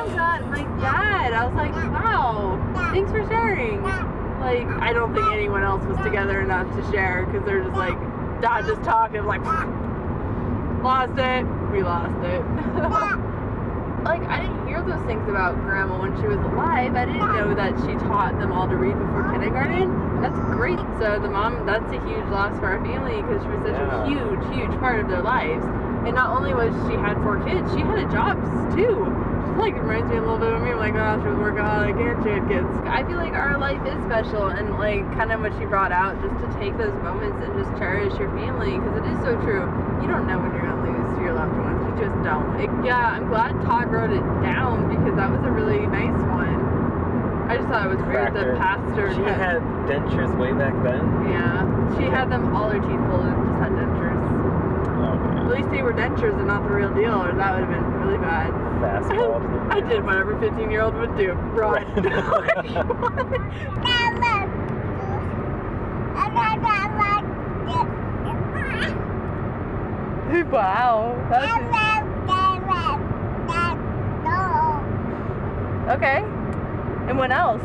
love that. Like, Dad, I was like, wow, thanks for sharing. Like, I don't think anyone else was together enough to share because they're just like, Dad just talking, like, lost it, we lost it. Like, I didn't hear those things about Grandma when she was alive. I didn't know that she taught them all to read before kindergarten. That's great. So the mom, that's a huge loss for our family because she was such a huge part of their lives. And not only was she had 4 kids, she had a job too. Like, it reminds me a little bit of me. I'm like, oh, she was workaholic and she had kids. I feel like our life is special, and like kind of what she brought out, just to take those moments and just cherish your family, because it is so true. You don't know when you're gonna lose your loved ones. You just don't. Like, yeah, I'm glad Todd wrote it down because that was a really nice one. I just thought it was weird the pastor. She had dentures way back then? Yeah, she had them all her teeth pulled and just had dentures. At least they were dentures and not the real deal, or that would have been really bad. Fastball to the I did what every 15-year-old would do. Run. Wow. Okay. And what else?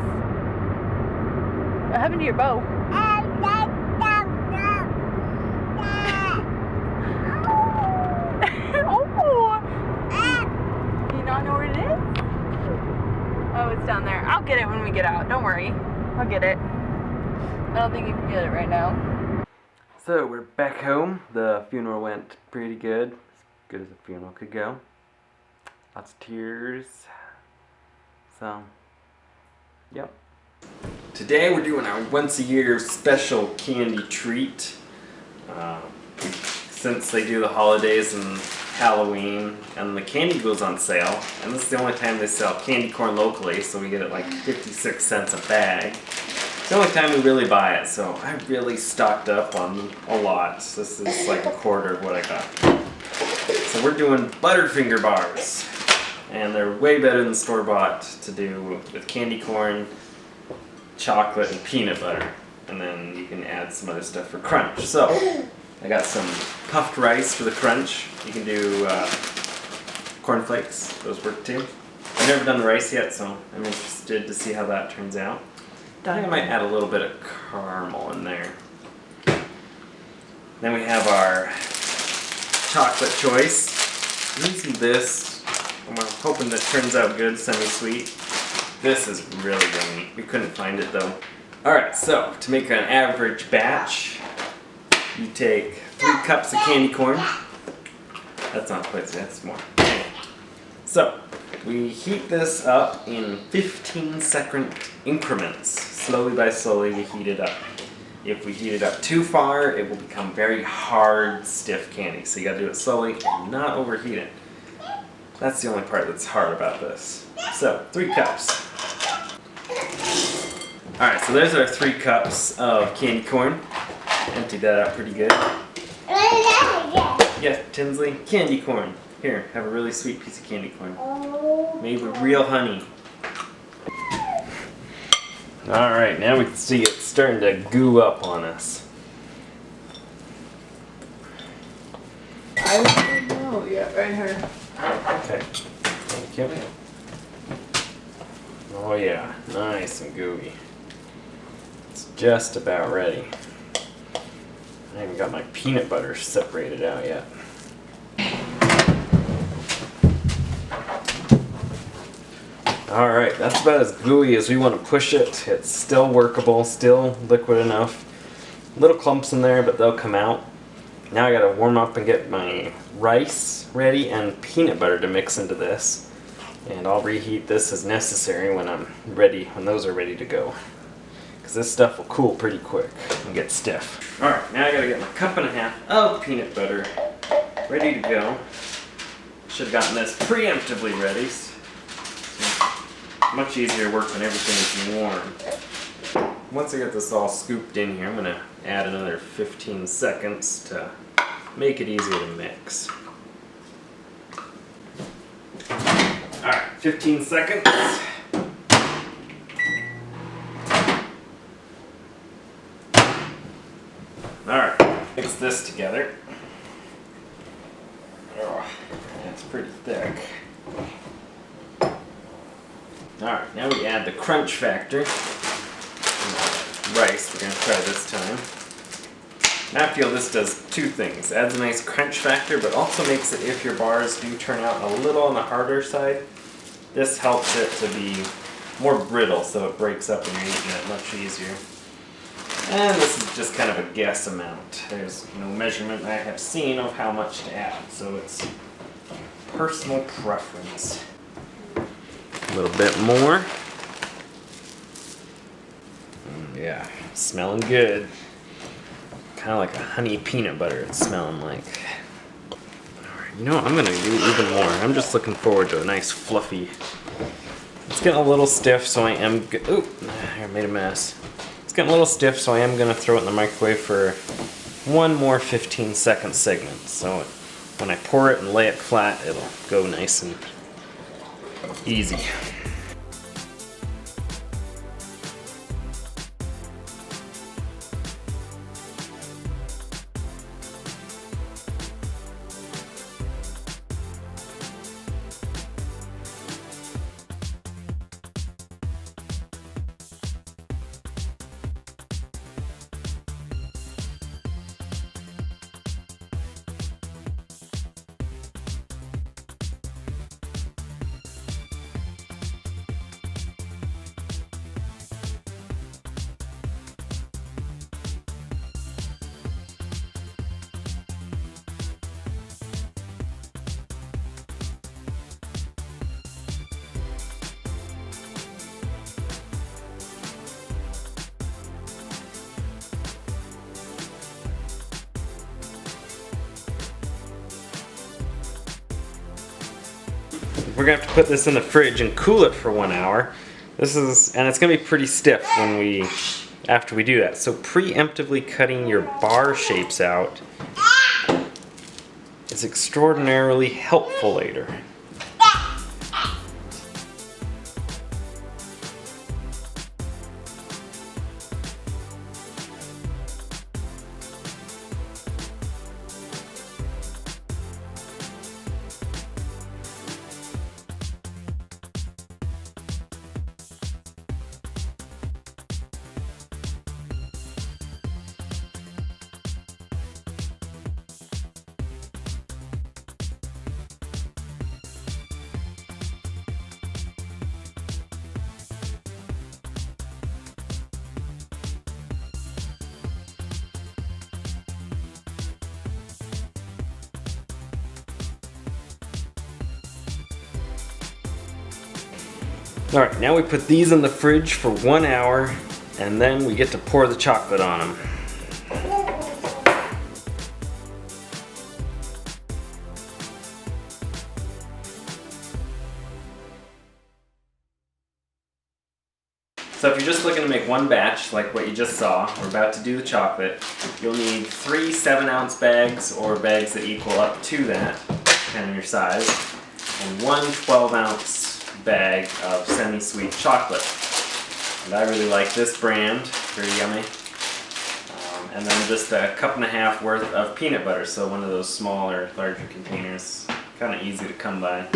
What happened to your bow? Oh, it's down there. I'll get it when we get out. Don't worry. I'll get it. I don't think you can get it right now. So, we're back home. The funeral went pretty good. As good as a funeral could go. Lots of tears. So, yep. Today we're doing our once-a-year special candy treat. Since they do the holidays and Halloween, and the candy goes on sale, and this is the only time they sell candy corn locally, so we get it like 56 cents a bag. It's the only time we really buy it, so I really stocked up on a lot. This is like a quarter of what I got. So we're doing Butterfinger bars, and they're way better than store-bought to do with candy corn, chocolate, and peanut butter. And then you can add some other stuff for crunch. So I got some puffed rice for the crunch. You can do cornflakes, those work too. I've never done the rice yet, so I'm interested to see how that turns out. I think I might add a little bit of caramel in there. Then we have our chocolate choice. I'm using this. I'm hoping that turns out good, semi-sweet. This is really yummy. We couldn't find it though. Alright, so to make an average batch, you take 3 cups of candy corn. That's not quite, that's more. So, we heat this up in 15-second increments. Slowly by slowly, we heat it up. If we heat it up too far, it will become very hard, stiff candy. So you gotta do it slowly and not overheat it. That's the only part that's hard about this. So, 3 cups. Alright, so there's our 3 cups of candy corn. Empty that out pretty good. Yeah, Tinsley, candy corn. Here, have a really sweet piece of candy corn. Made with real honey. Alright, now we can see it's starting to goo up on us. I don't know. Yeah, right here. Okay, thank you. Oh yeah, nice and gooey. It's just about ready. I haven't got my peanut butter separated out yet. Alright, that's about as gooey as we want to push it. It's still workable, still liquid enough. Little clumps in there, but they'll come out. Now I gotta warm up and get my rice ready and peanut butter to mix into this. And I'll reheat this as necessary when I'm ready, when those are ready to go. Because this stuff will cool pretty quick and get stiff. Alright, now I gotta get my 1.5 cups of peanut butter ready to go. Should have gotten this preemptively ready. Much easier work when everything is warm. Once I get this all scooped in here, I'm going to add another 15 seconds to make it easier to mix. Alright, 15 seconds. Alright, mix this together. Oh, that's pretty thick. Alright, now we add the crunch factor. Rice, we're going to try this time. Now I feel this does two things. Adds a nice crunch factor, but also makes it, if your bars do turn out a little on the harder side, this helps it to be more brittle, so it breaks up when you're eating it much easier. And this is just kind of a guess amount. There's no measurement I have seen of how much to add, so it's personal preference. A little bit more. Yeah, smelling good. Kind of like a honey peanut butter it's smelling like. Alright, you know what, I'm gonna do even more. I'm just looking forward to a nice fluffy. It's getting a little stiff, so I am oop, I made a mess. It's getting a little stiff, so I am gonna throw it in the microwave for one more 15-second segment. So when I pour it and lay it flat, it'll go nice and easy. We're gonna have to put this in the fridge and cool it for 1 hour. And it's gonna be pretty stiff after we do that. So preemptively cutting your bar shapes out is extraordinarily helpful later. Alright, now we put these in the fridge for 1 hour, and then we get to pour the chocolate on them. So if you're just looking to make one batch, like what you just saw, we're about to do the chocolate, you'll need 3 7-ounce bags, or bags that equal up to that, depending on your size, and 1 12-ounce bag of semi-sweet chocolate. And I really like this brand, very yummy. And then just a 1.5 cups worth of peanut butter, so one of those smaller, larger containers, kind of easy to come by.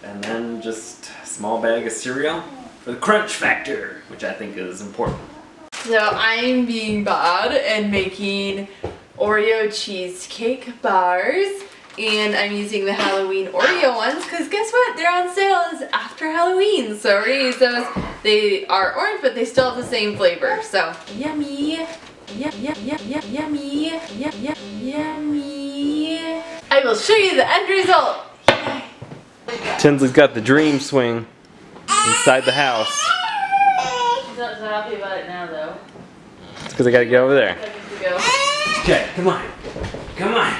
And then just a small bag of cereal for the crunch factor, which I think is important. So I'm being bad and making Oreo cheesecake bars. And I'm using the Halloween Oreo ones because guess what? They're on sale after Halloween. So we're gonna use those. They are orange, but they still have the same flavor. So yummy, yummy. I will show you the end result. Tinsley's got the dream swing inside the house. He's not so happy about it now, though. It's because I gotta get over there. Go. Okay, come on. Come on.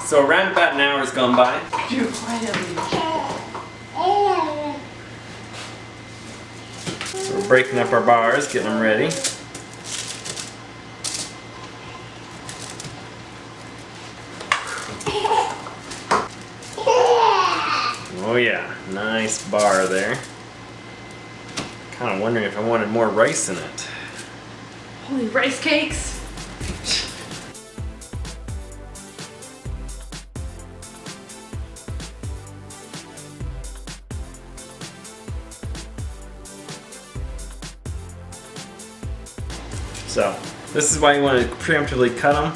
So around about an hour has gone by. So we're breaking up our bars, getting them ready. nice bar there. Kind of wondering if I wanted more rice in it. Holy rice cakes! So, this is why you want to preemptively cut them,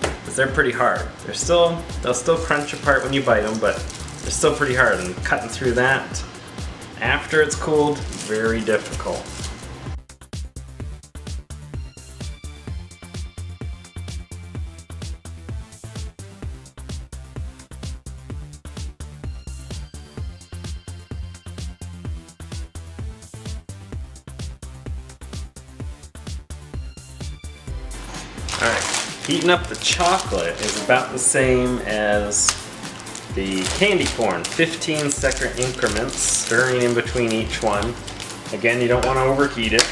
because they're pretty hard. They'll still crunch apart when you bite them, but they're still pretty hard, and cutting through that after it's cooled, very difficult. Alright, heating up the chocolate is about the same as the candy corn. 15-second increments, stirring in between each one. Again, you don't want to overheat it.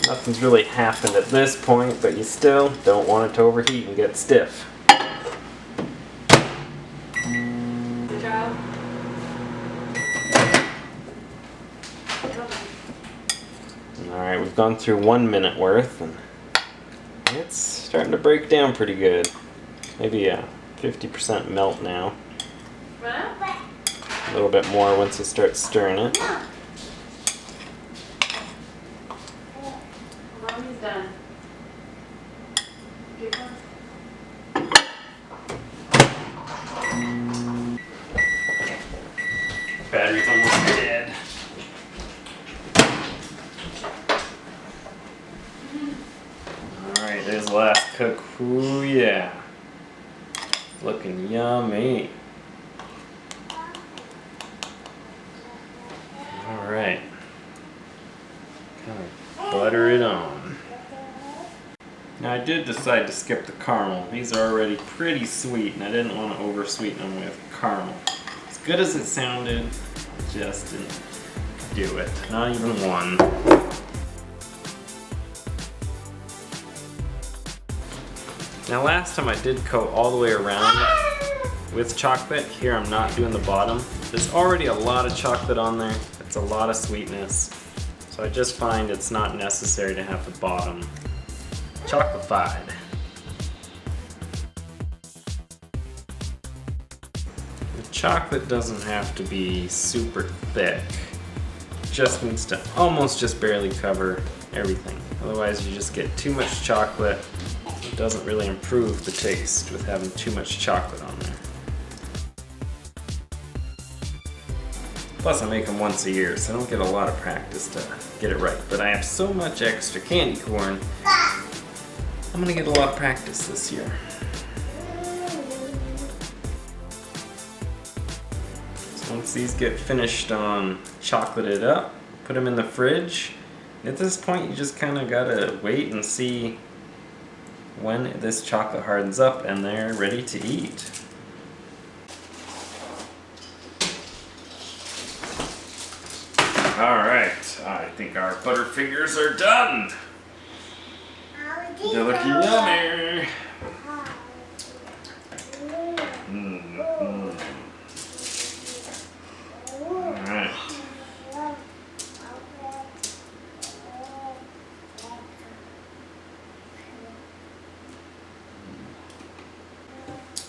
Nothing's really happened at this point, but you still don't want it to overheat and get stiff. Good job. Alright, we've gone through 1 minute worth, and it's starting to break down pretty good. Maybe a 50% melt now. A little bit more once you start stirring it. Mommy's done. Keep going. Battery's almost dead. Alright, there's the last cook. Ooh yeah. Looking yummy. Alright. Kind of butter it on. Now I did decide to skip the caramel. These are already pretty sweet, and I didn't want to over sweeten them with caramel. As good as it sounded, I just didn't do it. Not even one. Now last time I did coat all the way around with chocolate. Here I'm not doing the bottom. There's already a lot of chocolate on there. It's a lot of sweetness. So I just find it's not necessary to have the bottom chocolatified. The chocolate doesn't have to be super thick. It just needs to almost just barely cover everything. Otherwise you just get too much chocolate. It doesn't really improve the taste with having too much chocolate on there. Plus I make them once a year, so I don't get a lot of practice to get it right. But I have so much extra candy corn, I'm gonna get a lot of practice this year. So once these get finished on chocolated up, put them in the fridge. At this point you just kind of gotta wait and see when this chocolate hardens up and they're ready to eat. Alright, I think our Butterfingers are done. They're looking yummy. Alright.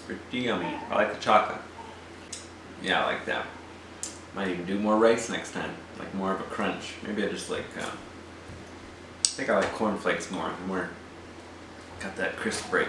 Pretty yummy. I like the chocolate. Yeah, I like that. Might even do more rice next time, like more of a crunch. Maybe I just like, I think I like cornflakes more. Got that crisp break.